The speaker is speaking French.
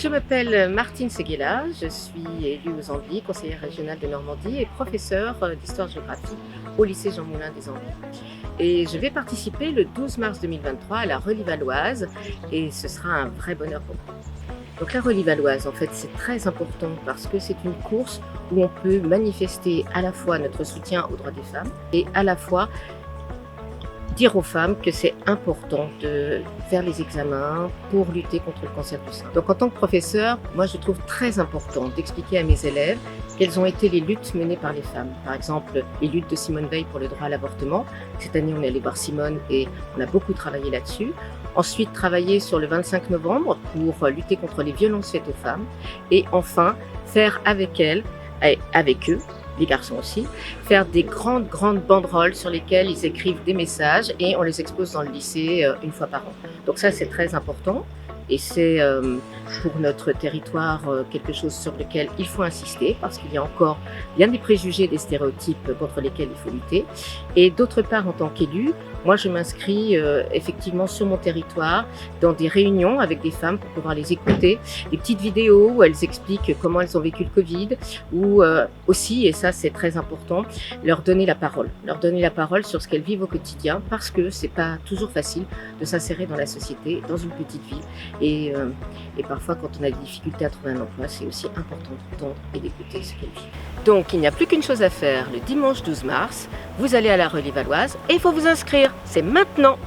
Je m'appelle Martine Seguela, je suis élue aux Andelys, conseillère régionale de Normandie et professeure d'histoire-géographie au lycée Jean Moulin des Andelys. Et je vais participer le 12 mars 2023 à la Relais Valoise et ce sera un vrai bonheur pour moi. Donc la Relais Valoise, en fait, c'est très important parce que c'est une course où on peut manifester à la fois notre soutien aux droits des femmes et à la fois dire aux femmes que c'est important de faire les examens pour lutter contre le cancer du sein. Donc en tant que professeur, moi je trouve très important d'expliquer à mes élèves quelles ont été les luttes menées par les femmes. Par exemple, les luttes de Simone Veil pour le droit à l'avortement. Cette année, on est allé voir Simone et on a beaucoup travaillé là-dessus. Ensuite, travailler sur le 25 novembre pour lutter contre les violences faites aux femmes. Et enfin, faire avec elles, et avec eux, les garçons aussi, faire des grandes banderoles sur lesquelles ils écrivent des messages et on les expose dans le lycée une fois par an. Donc ça, c'est très important et c'est pour notre territoire quelque chose sur lequel il faut insister parce qu'il y a encore bien des préjugés, des stéréotypes contre lesquels il faut lutter. Et d'autre part, en tant qu'élu, moi je m'inscris effectivement sur mon territoire dans des réunions avec des femmes pour pouvoir les écouter, des petites vidéos où elles expliquent comment elles ont vécu le Covid ou aussi, et ça c'est très important, leur donner la parole sur ce qu'elles vivent au quotidien parce que c'est pas toujours facile de s'insérer dans la société, dans une petite ville et parfois quand on a des difficultés à trouver un emploi, c'est aussi important d'entendre et d'écouter ce qu'elles vivent. Donc il n'y a plus qu'une chose à faire le dimanche 12 mars, vous allez à la Relais Valoise et il faut vous inscrire, c'est maintenant.